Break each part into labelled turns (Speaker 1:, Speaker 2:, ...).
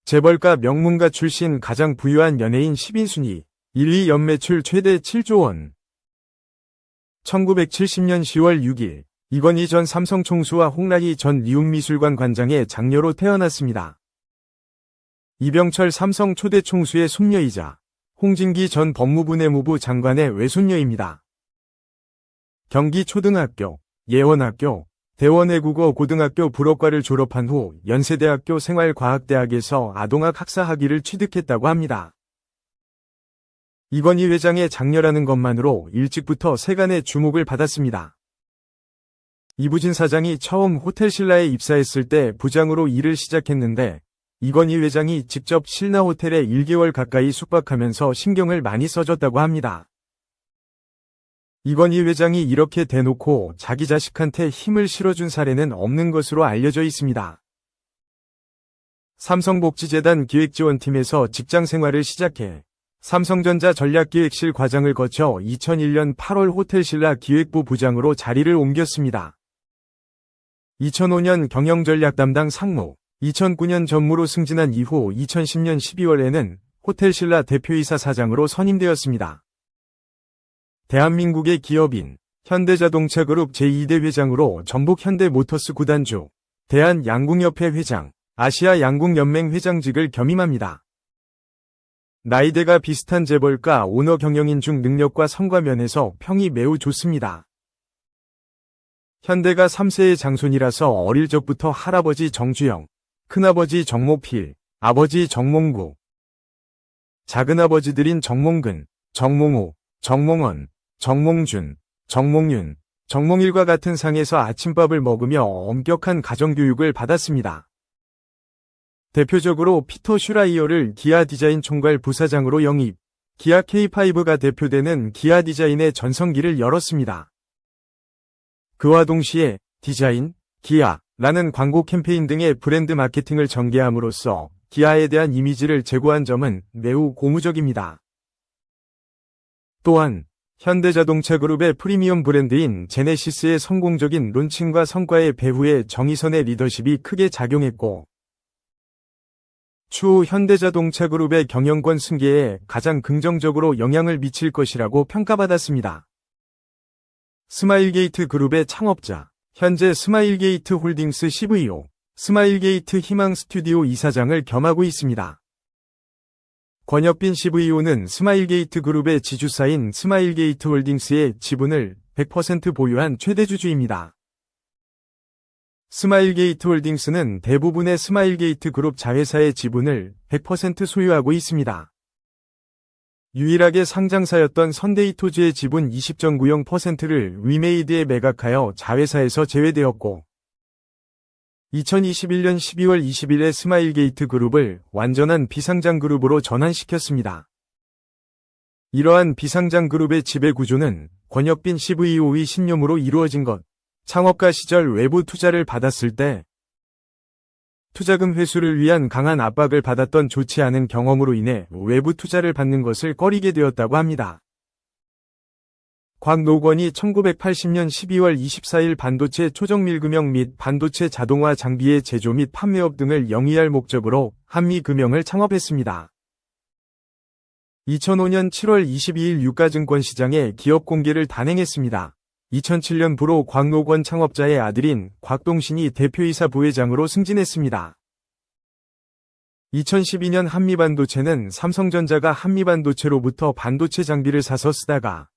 Speaker 1: 재벌가 명문가 출신 가장 부유한 연예인 10인 순위 1위 연매출 최대 7조 원. 1970년 10월 6일 이건희 전 삼성 총수와 홍라희 전 리움미술관 관장의 장녀로 태어났습니다. 이병철 삼성 초대 총수의 손녀이자 홍진기 전 법무부 내무부 장관의 외손녀입니다. 경기 초등학교, 예원학교, 대원외국어 고등학교 불어과를 졸업한 후 연세대학교 생활과학대학에서 아동학 학사 학위를 취득했다고 합니다. 이건희 회장의 장녀라는 것만으로 일찍부터 세간의 주목을 받았습니다. 이부진 사장이 처음 호텔신라에 입사했을 때 부장으로 일을 시작했는데 이건희 회장이 직접 신라 호텔에 1개월 가까이 숙박하면서 신경을 많이 써줬다고 합니다. 이건희 회장이 이렇게 대놓고 자기 자식한테 힘을 실어준 사례는 없는 것으로 알려져 있습니다. 삼성복지재단 기획지원팀에서 직장 생활을 시작해 삼성전자 전략기획실 과장을 거쳐 2001년 8월 호텔신라 기획부 부장으로 자리를 옮겼습니다. 2005년 경영전략 담당 상무, 2009년 전무로 승진한 이후 2010년 12월에는 호텔신라 대표이사 사장으로 선임되었습니다. 대한민국의 기업인 현대자동차그룹 제2대 회장으로 전북현대모터스 구단주, 대한양궁협회 회장, 아시아양궁연맹 회장직을 겸임합니다. 나이대가 비슷한 재벌가 오너 경영인 중 능력과 성과 면에서 평이 매우 좋습니다. 현대가 3세의 장손이라서 어릴 적부터 할아버지 정주영, 큰아버지 정모필, 아버지 정몽구, 작은아버지들인 정몽근, 정몽호, 정몽원, 정몽준, 정몽윤, 정몽일과 같은 상에서 아침밥을 먹으며 엄격한 가정교육을 받았습니다. 대표적으로 피터 슈라이어를 기아 디자인 총괄 부사장으로 영입, 기아 K5가 대표되는 기아 디자인의 전성기를 열었습니다. 그와 동시에 디자인, 기아라는 광고 캠페인 등의 브랜드 마케팅을 전개함으로써 기아에 대한 이미지를 제고한 점은 매우 고무적입니다. 또한 현대자동차그룹의 프리미엄 브랜드인 제네시스의 성공적인 론칭과 성과의 배후에 정의선의 리더십이 크게 작용했고 추후 현대자동차그룹의 경영권 승계에 가장 긍정적으로 영향을 미칠 것이라고 평가받았습니다. 스마일게이트 그룹의 창업자, 현재 스마일게이트 홀딩스 CEO, 스마일게이트 희망 스튜디오 이사장을 겸하고 있습니다. 권혁빈 CVO는 스마일게이트 그룹의 지주사인 스마일게이트 홀딩스의 지분을 100% 보유한 최대주주입니다. 스마일게이트 홀딩스는 대부분의 스마일게이트 그룹 자회사의 지분을 100% 소유하고 있습니다. 유일하게 상장사였던 선데이토즈의 지분 20.90%를 위메이드에 매각하여 자회사에서 제외되었고 2021년 12월 20일에 스마일게이트 그룹을 완전한 비상장 그룹으로 전환시켰습니다. 이러한 비상장 그룹의 지배 구조는 권혁빈 CVO의 신념으로 이루어진 것, 창업가 시절 외부 투자를 받았을 때 투자금 회수를 위한 강한 압박을 받았던 좋지 않은 경험으로 인해 외부 투자를 받는 것을 꺼리게 되었다고 합니다. 곽노건이 1980년 12월 24일 반도체 초정밀금형 및 반도체 자동화 장비의 제조 및 판매업 등을 영위할 목적으로 한미금형을 창업했습니다. 2005년 7월 22일 유가증권 시장에 기업 공개를 단행했습니다. 2007년 부로 곽노건 창업자의 아들인 곽동신이 대표이사 부회장으로 승진했습니다. 2012년 한미반도체는 삼성전자가 한미반도체로부터 반도체 장비를 사서 쓰다가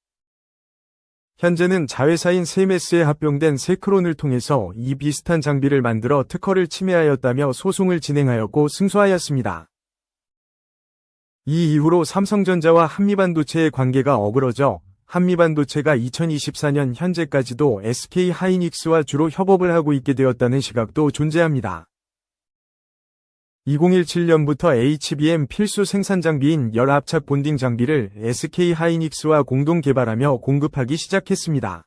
Speaker 1: 현재는 자회사인 세메스에 합병된 세크론을 통해서 이 비슷한 장비를 만들어 특허를 침해하였다며 소송을 진행하였고 승소하였습니다. 이 이후로 삼성전자와 한미반도체의 관계가 어그러져 한미반도체가 2024년 현재까지도 SK하이닉스와 주로 협업을 하고 있게 되었다는 시각도 존재합니다. 2017년부터 HBM 필수 생산 장비인 열압착 본딩 장비를 SK하이닉스와 공동 개발하며 공급하기 시작했습니다.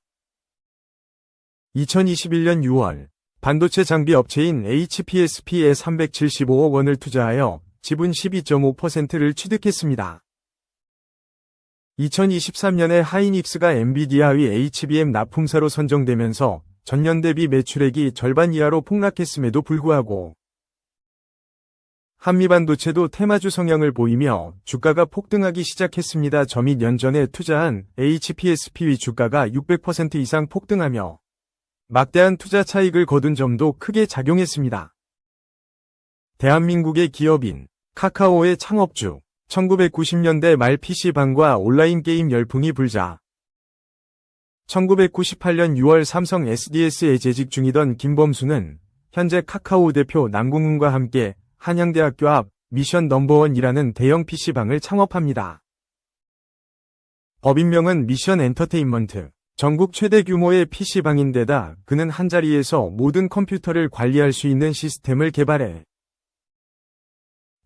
Speaker 1: 2021년 6월 반도체 장비 업체인 HPSP에 375억 원을 투자하여 지분 12.5%를 취득했습니다. 2023년에 하이닉스가 엔비디아의 HBM 납품사로 선정되면서 전년 대비 매출액이 절반 이하로 폭락했음에도 불구하고 한미반도체도 테마주 성향을 보이며 주가가 폭등하기 시작했습니다. 저미 년 전에 투자한 HPSP의 주가가 600% 이상 폭등하며 막대한 투자 차익을 거둔 점도 크게 작용했습니다. 대한민국의 기업인 카카오의 창업주, 1990년대 말 PC방과 온라인 게임 열풍이 불자 1998년 6월 삼성 SDS에 재직 중이던 김범수는 현재 카카오 대표 남궁훈과 함께 한양대학교 앞 미션 넘버원이라는 대형 PC방을 창업합니다. 법인명은 미션 엔터테인먼트. 전국 최대 규모의 PC방인데다 그는 한자리에서 모든 컴퓨터를 관리할 수 있는 시스템을 개발해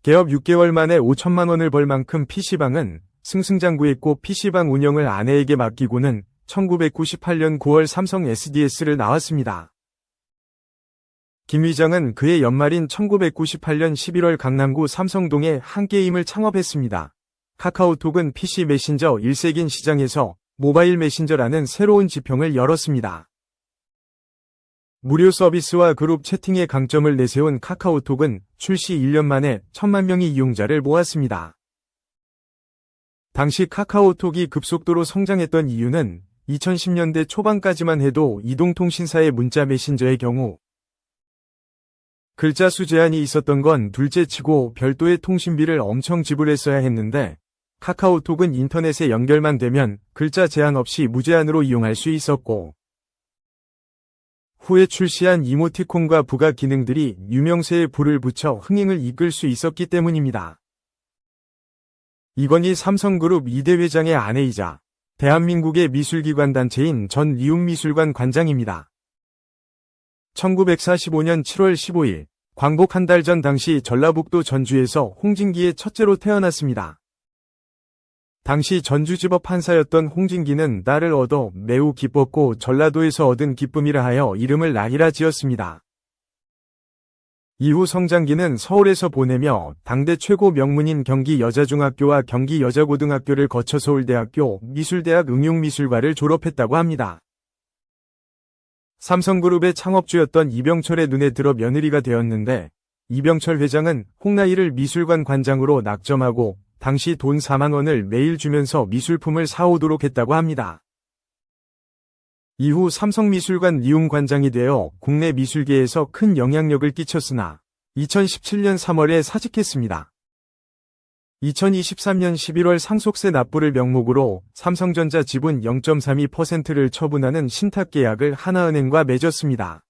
Speaker 1: 개업 6개월 만에 5천만 원을 벌 만큼 PC방은 승승장구했고 PC방 운영을 아내에게 맡기고는 1998년 9월 삼성 SDS를 나왔습니다. 김 위장은 그의 연말인 1998년 11월 강남구 삼성동에 한 게임을 창업했습니다. 카카오톡은 PC 메신저 1색인 시장에서 모바일 메신저라는 새로운 지평을 열었습니다. 무료 서비스와 그룹 채팅의 강점을 내세운 카카오톡은 출시 1년 만에 1,000만 명의 이용자를 모았습니다. 당시 카카오톡이 급속도로 성장했던 이유는 2010년대 초반까지만 해도 이동통신사의 문자 메신저의 경우 글자 수 제한이 있었던 건 둘째치고 별도의 통신비를 엄청 지불했어야 했는데 카카오톡은 인터넷에 연결만 되면 글자 제한 없이 무제한으로 이용할 수 있었고 후에 출시한 이모티콘과 부가 기능들이 유명세에 불을 붙여 흥행을 이끌 수 있었기 때문입니다. 이건희 삼성그룹 2대 회장의 아내이자 대한민국의 미술기관 단체인 전 리움미술관 관장입니다. 1945년 7월 15일 광복 한 달 전 당시 전라북도 전주에서 홍진기의 첫째로 태어났습니다. 당시 전주지법 판사였던 홍진기는 딸을 얻어 매우 기뻤고 전라도에서 얻은 기쁨이라 하여 이름을 나희라 지었습니다. 이후 성장기는 서울에서 보내며 당대 최고 명문인 경기여자중학교와 경기여자고등학교를 거쳐 서울대학교 미술대학 응용미술과를 졸업했다고 합니다. 삼성그룹의 창업주였던 이병철의 눈에 들어 며느리가 되었는데 이병철 회장은 홍나희를 미술관 관장으로 낙점하고 당시 돈 4만 원을 매일 주면서 미술품을 사오도록 했다고 합니다. 이후 삼성미술관 리움 관장이 되어 국내 미술계에서 큰 영향력을 끼쳤으나 2017년 3월에 사직했습니다. 2023년 11월 상속세 납부를 명목으로 삼성전자 지분 0.32%를 처분하는 신탁계약을 하나은행과 맺었습니다.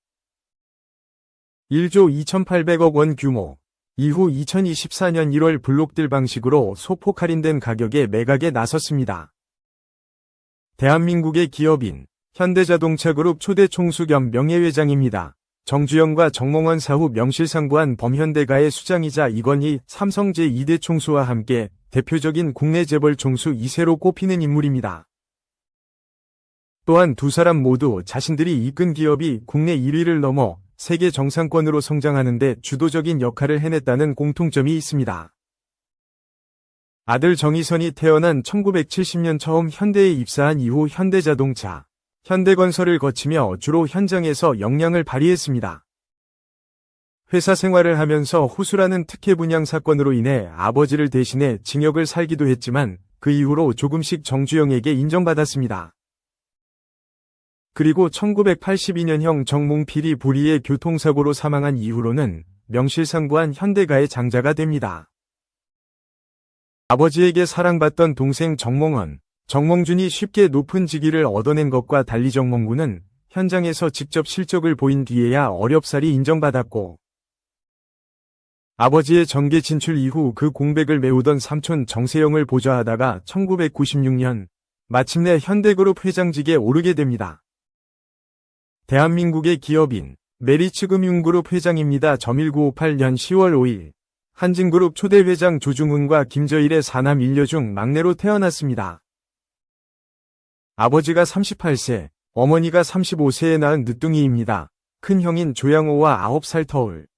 Speaker 1: 1조 2,800억 원 규모. 이후 2024년 1월 블록딜 방식으로 소폭 할인된 가격에 매각에 나섰습니다. 대한민국의 기업인 현대자동차그룹 초대 총수 겸 명예회장입니다. 정주영과 정몽원 사후 명실상부한 범현대가의 수장이자 이건희 삼성 제2대 총수와 함께 대표적인 국내 재벌 총수 2세로 꼽히는 인물입니다. 또한 두 사람 모두 자신들이 이끈 기업이 국내 1위를 넘어 세계 정상권으로 성장하는 데 주도적인 역할을 해냈다는 공통점이 있습니다. 아들 정의선이 태어난 1970년 처음 현대에 입사한 이후 현대자동차, 현대건설을 거치며 주로 현장에서 역량을 발휘했습니다. 회사 생활을 하면서 호수라는 특혜 분양 사건으로 인해 아버지를 대신해 징역을 살기도 했지만 그 이후로 조금씩 정주영에게 인정받았습니다. 그리고 1982년형 정몽필이 불의의 교통사고로 사망한 이후로는 명실상부한 현대가의 장자가 됩니다. 아버지에게 사랑받던 동생 정몽원, 정몽준이 쉽게 높은 직위를 얻어낸 것과 달리 정몽구는 현장에서 직접 실적을 보인 뒤에야 어렵사리 인정받았고 아버지의 정계 진출 이후 그 공백을 메우던 삼촌 정세영을 보좌하다가 1996년 마침내 현대그룹 회장직에 오르게 됩니다. 대한민국의 기업인 메리츠금융그룹 회장입니다. 1958년 10월 5일 한진그룹 초대 회장 조중훈과 김저일의 4남 1녀 중 막내로 태어났습니다. 아버지가 38세, 어머니가 35세에 낳은 늦둥이입니다. 큰 형인 조양호와 9살 터울.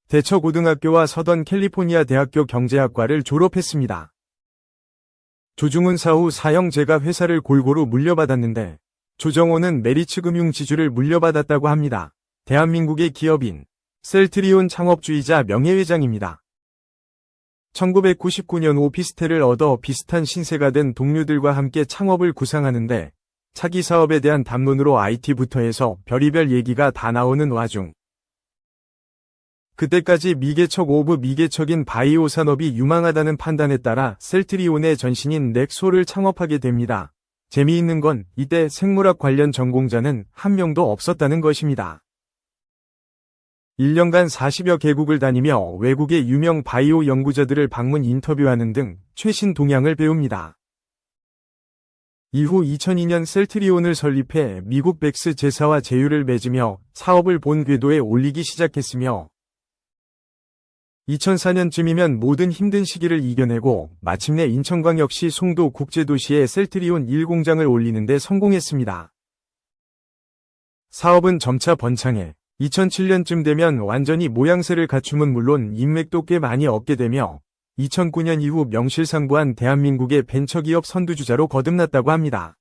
Speaker 1: 대처고등학교와 서던 캘리포니아 대학교 경제학과를 졸업했습니다. 조중훈 사후 사형제가 회사를 골고루 물려받았는데 조정호는 메리츠금융 지주를 물려받았다고 합니다. 대한민국의 기업인 셀트리온 창업주이자 명예회장입니다. 1999년 오피스텔을 얻어 비슷한 신세가 된 동료들과 함께 창업을 구상하는데 차기 사업에 대한 담론으로 IT부터 해서 별의별 얘기가 다 나오는 와중 그때까지 미개척 오브 미개척인 바이오 산업이 유망하다는 판단에 따라 셀트리온의 전신인 넥소를 창업하게 됩니다. 재미있는 건 이때 생물학 관련 전공자는 한 명도 없었다는 것입니다. 1년간 40여 개국을 다니며 외국의 유명 바이오 연구자들을 방문 인터뷰하는 등 최신 동향을 배웁니다. 이후 2002년 셀트리온을 설립해 미국 백스 제사와 제휴를 맺으며 사업을 본 궤도에 올리기 시작했으며 2004년쯤이면 모든 힘든 시기를 이겨내고 마침내 인천광역시 송도 국제도시에 셀트리온 1공장을 올리는 데 성공했습니다. 사업은 점차 번창해 2007년쯤 되면 완전히 모양새를 갖춤은 물론 인맥도 꽤 많이 얻게 되며 2009년 이후 명실상부한 대한민국의 벤처기업 선두주자로 거듭났다고 합니다.